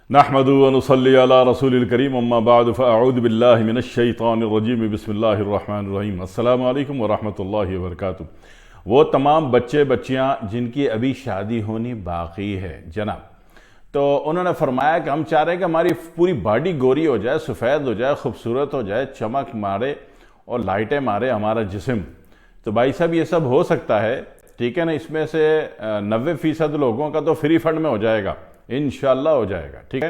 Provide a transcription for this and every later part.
نحمد و نصلی علی رسول الکریم اما بعد فاعوذ باللہ من الشیطان الرجیم بسم اللہ الرحمن الرحیم۔ السلام علیکم ورحمۃ اللہ وبرکاتہ۔ وہ تمام بچے بچیاں جن کی ابھی شادی ہونی باقی ہے جناب، تو انہوں نے فرمایا کہ ہم چاہ رہے ہیں کہ ہماری پوری باڈی گوری ہو جائے، سفید ہو جائے، خوبصورت ہو جائے، چمک مارے اور لائٹیں مارے ہمارا جسم۔ تو بھائی صاحب یہ سب ہو سکتا ہے، ٹھیک ہے نا؟ اس میں سے 90% لوگوں کا تو فری فنڈ میں ہو جائے گا، انشاءاللہ ہو جائے گا، ٹھیک ہے؟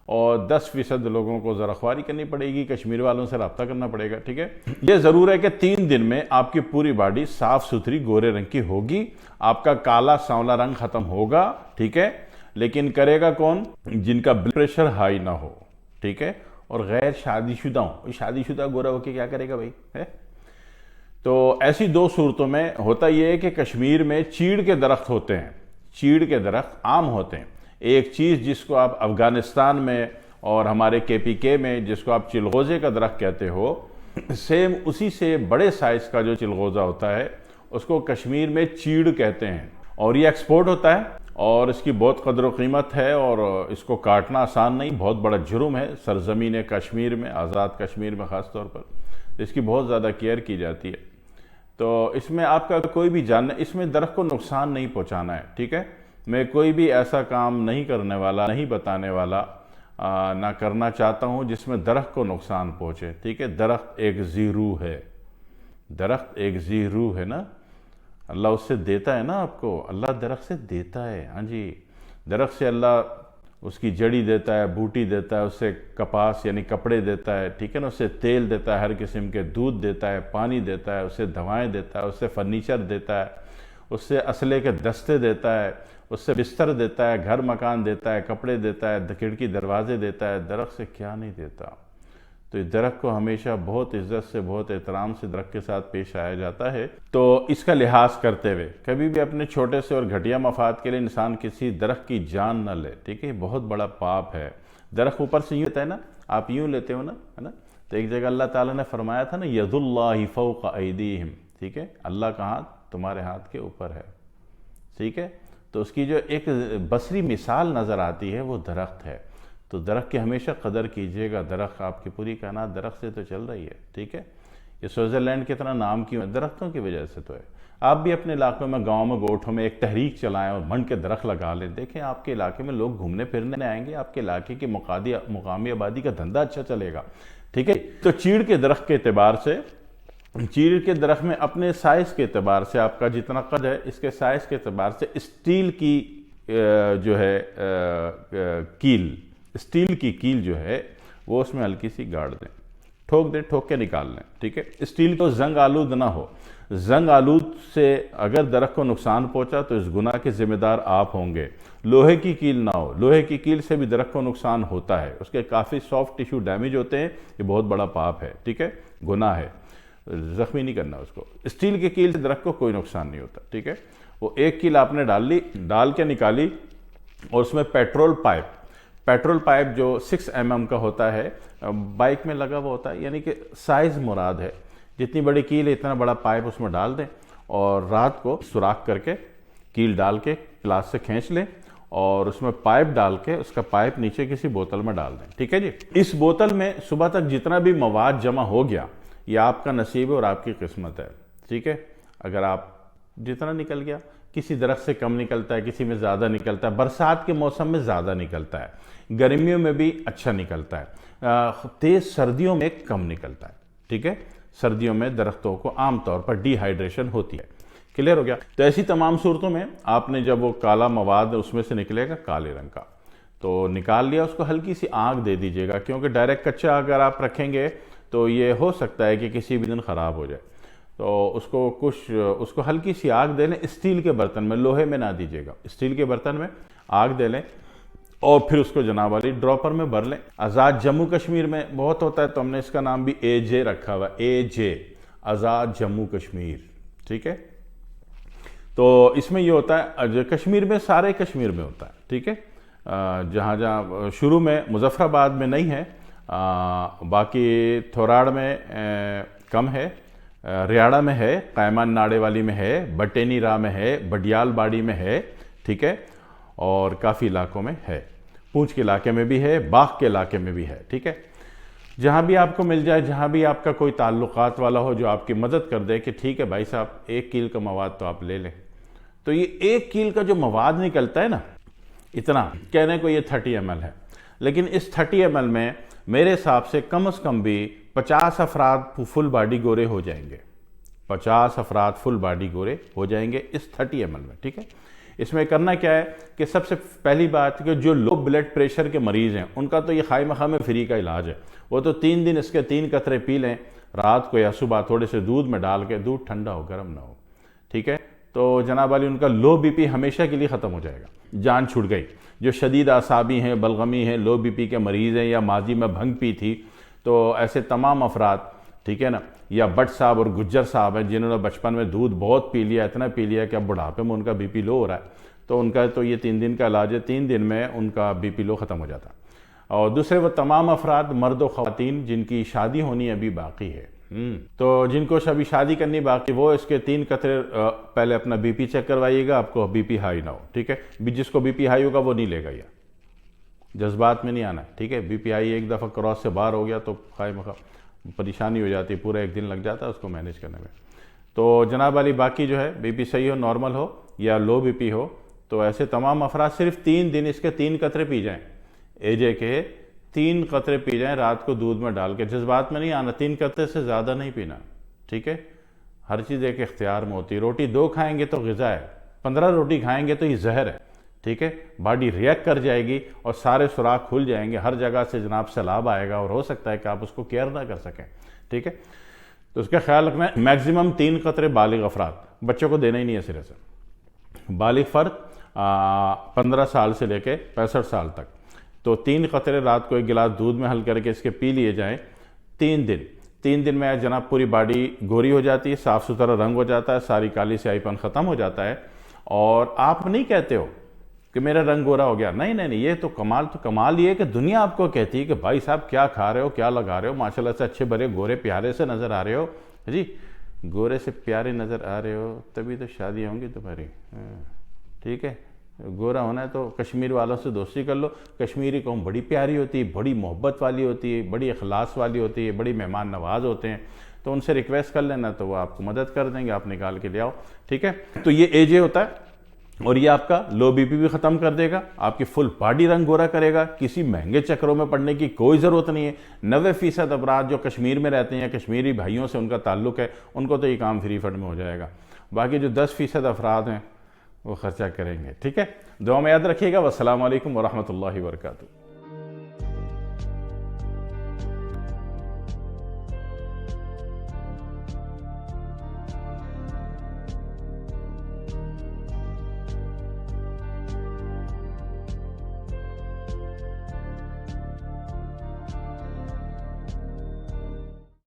اور 10% لوگوں کو ذرا خواری کرنی پڑے گی، کشمیر والوں سے رابطہ کرنا پڑے گا، ٹھیک ہے؟ یہ ضرور ہے کہ 3 دن میں آپ کی پوری باڈی صاف ستھری گورے رنگ کی ہوگی، آپ کا کالا سانولا رنگ ختم ہوگا، ٹھیک ہے؟ لیکن کرے گا کون؟ جن کا بلڈ پریشر ہائی نہ ہو، ٹھیک ہے؟ اور غیر شادی شدہ ہوں۔ شادی شدہ گورا ہو کے کیا کرے گا بھائی؟ تو ایسی 2 صورتوں میں ہوتا یہ ہے کہ کشمیر میں چیڑ کے درخت ہوتے ہیں، چیڑ کے درخت عام ہوتے ہیں۔ ایک چیز جس کو آپ افغانستان میں اور ہمارے KPK میں جس کو آپ چلغوزے کا درخت کہتے ہو، سیم اسی سے بڑے سائز کا جو چلغوزہ ہوتا ہے اس کو کشمیر میں چیڑ کہتے ہیں، اور یہ ایکسپورٹ ہوتا ہے اور اس کی بہت قدر و قیمت ہے، اور اس کو کاٹنا آسان نہیں، بہت بڑا جرم ہے سرزمین کشمیر میں، آزاد کشمیر میں خاص طور پر اس کی بہت زیادہ کیئر کی جاتی ہے۔ تو اس میں آپ کا کوئی بھی اس میں درخت کو نقصان نہیں پہنچانا ہے، ٹھیک ہے؟ میں کوئی بھی ایسا کام نہیں کرنے والا، نہیں بتانے والا، نہ کرنا چاہتا ہوں جس میں درخت کو نقصان پہنچے، ٹھیک ہے؟ درخت ایک ذی روح ہے، درخت ایک ذی روح ہے نا، اللہ اس سے دیتا ہے نا آپ کو، اللہ درخت سے دیتا ہے، ہاں جی، درخت سے اللہ اس کی جڑی دیتا ہے، بوٹی دیتا ہے، اس سے کپاس یعنی کپڑے دیتا ہے، ٹھیک ہے نا؟ اس سے تیل دیتا ہے، ہر قسم کے دودھ دیتا ہے، پانی دیتا ہے، اس سے دوائیں دیتا ہے، اس سے فرنیچر دیتا ہے، اس سے اسلحے کے دستے دیتا ہے، اس سے بستر دیتا ہے، گھر مکان دیتا ہے، کپڑے دیتا ہے، کھڑکی دروازے دیتا ہے۔ درخت سے کیا نہیں دیتا؟ تو اس درخت کو ہمیشہ بہت عزت سے، بہت احترام سے درخت کے ساتھ پیش آیا جاتا ہے۔ تو اس کا لحاظ کرتے ہوئے کبھی بھی اپنے چھوٹے سے اور گھٹیا مفاد کے لیے انسان کسی درخت کی جان نہ لے، ٹھیک ہے؟ یہ بہت بڑا پاپ ہے۔ درخت اوپر سے یوں لیتا ہے نا، آپ یوں لیتے ہو نا، ہے نا؟ تو ایک جگہ اللہ تعالیٰ نے فرمایا تھا نا، ید اللہ فوق ایدیہم، ٹھیک ہے؟ اللہ کا ہاتھ تمہارے ہاتھ کے اوپر ہے، ٹھیک ہے؟ تو اس کی جو ایک بصری مثال نظر آتی ہے وہ درخت ہے۔ تو درخت کی ہمیشہ قدر کیجئے گا، درخت آپ کی پوری کائنات درخت سے تو چل رہی ہے، ٹھیک ہے؟ یہ سوئٹزرلینڈ کتنا نام کیوں ہے؟ درختوں کی وجہ سے تو ہے۔ آپ بھی اپنے علاقوں میں، گاؤں میں، گوٹھوں میں ایک تحریک چلائیں اور منڈ کے درخت لگا لیں، دیکھیں آپ کے علاقے میں لوگ گھومنے پھرنے آئیں گے، آپ کے علاقے کی مقامی آبادی کا دھندا اچھا چلے گا، ٹھیک ہے؟ تو چیڑ کے درخت کے اعتبار سے، چیڑ کے درخت میں اپنے سائز کے اعتبار سے آپ کا جتنا قد ہے، اس کے سائز کے اعتبار سے اسٹیل کی جو ہے کیل، اسٹیل کی کیل جو ہے وہ اس میں ہلکی سی گاڑ دیں، ٹھوک دیں، ٹھوک کے نکال لیں، ٹھیک ہے؟ اسٹیل کو زنگ آلود نہ ہو، زنگ آلود سے اگر درخت کو نقصان پہنچا تو اس گناہ کے ذمہ دار آپ ہوں گے۔ لوہے کی کیل نہ ہو، لوہے کی کیل سے بھی درخت کو نقصان ہوتا ہے، اس کے کافی سافٹ ٹیشو ڈیمیج ہوتے ہیں، یہ بہت بڑا پاپ ہے، ٹھیک ہے؟ گناہ ہے، زخمی نہیں کرنا اس کو۔ اسٹیل کی کیل سے درخت کو کوئی نقصان نہیں ہوتا، ٹھیک ہے؟ وہ ایک کیل آپ نے ڈال لی، ڈال کے نکالی، اور اس میں پیٹرول پائپ جو 6 mm کا ہوتا ہے، بائک میں لگا ہوا ہوتا ہے، یعنی کہ سائز مراد ہے، جتنی بڑی کیل ہے اتنا بڑا پائپ اس میں ڈال دیں، اور رات کو سوراخ کر کے کیل ڈال کے پلاس سے کھینچ لیں، اور اس میں پائپ ڈال کے اس کا پائپ نیچے کسی بوتل میں ڈال دیں، ٹھیک ہے جی؟ اس بوتل میں صبح تک جتنا بھی مواد جمع ہو گیا، یہ آپ کا نصیب ہے اور آپ کی قسمت ہے، ٹھیک ہے؟ اگر آپ جتنا نکل گیا، کسی درخت سے کم نکلتا ہے، کسی میں زیادہ نکلتا ہے، برسات کے موسم میں زیادہ نکلتا ہے، گرمیوں میں بھی اچھا نکلتا ہے، تیز سردیوں میں کم نکلتا ہے، ٹھیک ہے؟ سردیوں میں درختوں کو عام طور پر ڈی ہائیڈریشن ہوتی ہے۔ کلیئر ہو گیا؟ تو ایسی تمام صورتوں میں آپ نے جب وہ کالا مواد اس میں سے نکلے گا کالے رنگ کا، تو نکال لیا، اس کو ہلکی سی آگ دے دیجیے گا، کیونکہ ڈائریکٹ کچا اگر آپ رکھیں گے تو یہ ہو سکتا ہے کہ کسی بھی دن خراب ہو جائے، تو اس کو ہلکی سی آگ دے لیں، اسٹیل کے برتن میں، لوہے میں نہ دیجیے گا، اسٹیل کے برتن میں آگ دے لیں، اور پھر اس کو جناب والی ڈراپر میں بھر لیں۔ آزاد جموں کشمیر میں بہت ہوتا ہے، تو ہم نے اس کا نام بھی AJ رکھا ہوا ہے، AJ، آزاد جموں کشمیر، ٹھیک ہے؟ تو اس میں یہ ہوتا ہے، کشمیر میں، سارے کشمیر میں ہوتا ہے، ٹھیک ہے؟ جہاں شروع میں مظفر آباد میں نہیں ہے، باقی تھوراڑ میں کم ہے، ریاڑہ میں ہے، قائمان ناڑے والی میں ہے، بٹینی راہ میں ہے، بڈیال باڑی میں ہے، ٹھیک ہے؟ اور کافی علاقوں میں ہے۔ پونچھ کے علاقے میں بھی ہے، باغ کے علاقے میں بھی ہے، ٹھیک ہے۔ جہاں بھی آپ کو مل جائے، جہاں بھی آپ کا کوئی تعلقات والا ہو جو آپ کی مدد کر دے کہ ٹھیک ہے بھائی صاحب 1 کیل کا مواد تو آپ لے لیں، تو یہ 1 کیل کا جو مواد نکلتا ہے نا، اتنا کہنے کو یہ 30 ml ہے، لیکن اس 30 ml میں میرے حساب سے کم از کم بھی 50 افراد فل باڈی گورے ہو جائیں گے، 50 افراد فل باڈی گورے ہو جائیں گے اس 30 ml میں، ٹھیک ہے۔ اس میں کرنا کیا ہے کہ سب سے پہلی بات کہ جو لو بلڈ پریشر کے مریض ہیں ان کا تو یہ خواہ مخواہ میں فری کا علاج ہے، وہ تو 3 دن اس کے 3 قطرے پی لیں رات کو یا صبح تھوڑے سے دودھ میں ڈال کے، دودھ ٹھنڈا ہو گرم نہ ہو، ٹھیک ہے، تو جناب علی ان کا لو بی پی ہمیشہ کے لیے ختم ہو جائے گا، جان چھوٹ گئی۔ جو شدید اعصابی ہیں، بلغمی ہیں، لو بی پی کے مریض ہیں، یا ماضی میں بھنگ پی تھی، تو ایسے تمام افراد، ٹھیک ہے نا، یا بٹ صاحب اور گجر صاحب ہیں جنہوں نے بچپن میں دودھ بہت پی لیا، اتنا پی لیا کہ اب بڑھاپے میں ان کا بی پی لو ہو رہا ہے، تو ان کا تو یہ 3 دن کا علاج ہے، 3 دن میں ان کا بی پی لو ختم ہو جاتا۔ اور دوسرے وہ تمام افراد مرد و خواتین جن کی شادی ہونی ابھی باقی ہے، تو جن کو ابھی شادی کرنی باقی، وہ اس کے 3 قطرے پہلے اپنا بی پی چیک کروائیے گا، آپ کو بی پی ہائی نہ ہو، ٹھیک ہے۔ جس کو بی پی ہائی ہوگا وہ نہیں لے گا، یہ جذبات میں نہیں آنا ہے، ٹھیک ہے۔ بی پی ہائی ایک دفعہ کراس سے باہر ہو گیا تو خواہ مخواہ پریشانی ہو جاتی ہے، پورا 1 دن لگ جاتا ہے اس کو مینیج کرنے میں۔ تو جناب علی باقی جو ہے بی پی صحیح ہو، نارمل ہو یا لو بی پی ہو، تو ایسے تمام افراد صرف 3 دن اس کے 3 قطرے پی جائیں، ایجے کے 3 قطرے پی جائیں رات کو دودھ میں ڈال کے، جذبات میں نہیں آنا، 3 قطرے سے زیادہ نہیں پینا، ٹھیک ہے۔ ہر چیز ایک اختیار میں ہوتی ہے، روٹی 2 کھائیں گے تو غذا ہے، 15 روٹی کھائیں گے تو یہ زہر ہے، ٹھیک ہے۔ باڈی ریئیکٹ کر جائے گی اور سارے سوراخ کھل جائیں گے، ہر جگہ سے جناب سیلاب آئے گا اور ہو سکتا ہے کہ آپ اس کو کیئر نہ کر سکیں، ٹھیک ہے۔ تو اس کا خیال رکھنا ہے۔ میکسیمم 3 قطرے بالغ افراد، بچوں کو دینا ہی نہیں ہے سرے سے، بالغ فرد 15 سال سے لے کے 65 سال تک، تو 3 قطرے رات کو 1 گلاس دودھ میں حل کر کے اس کے پی لیے جائیں 3 دن میں جناب پوری باڈی گوری ہو جاتی ہے، صاف ستھرا رنگ ہو جاتا ہے، ساری کالی سیاہی پن ختم ہو جاتا ہے، اور آپ نہیں کہتے ہو کہ میرا رنگ گورا ہو گیا، نہیں، یہ تو کمال یہ ہے کہ دنیا آپ کو کہتی ہے کہ بھائی صاحب کیا کھا رہے ہو، کیا لگا رہے ہو، ماشاءاللہ سے اچھے بڑے گورے پیارے سے نظر آ رہے ہو، جی گورے سے پیارے نظر آ رہے ہو تبھی تو شادی ہوں گی تمہاری، ٹھیک ہے۔ گورا ہونا ہے تو کشمیر والوں سے دوستی کر لو، کشمیری قوم بڑی پیاری ہوتی ہے، بڑی محبت والی ہوتی ہے، بڑی اخلاص والی ہوتی ہے، بڑی مہمان نواز ہوتے ہیں، تو ان سے ریکویسٹ کر لینا تو وہ آپ کو مدد کر دیں گے، آپ نکال کے لے آؤ، ٹھیک ہے۔ تو یہ ایجے ہوتا ہے، اور یہ آپ کا لو بی پی بھی ختم کر دے گا، آپ کی فل باڈی رنگ گورا کرے گا، کسی مہنگے چکروں میں پڑنے کی کوئی ضرورت نہیں ہے۔ 90% افراد جو کشمیر میں رہتے ہیں، کشمیری بھائیوں سے ان کا تعلق ہے، ان کو تو یہ کام فری فنڈ میں ہو جائے گا، باقی جو 10% افراد ہیں وہ خرچہ کریں گے، ٹھیک ہے۔ دعا میں یاد رکھیے گا۔ والسلام علیکم ورحمۃ اللہ وبرکاتہ۔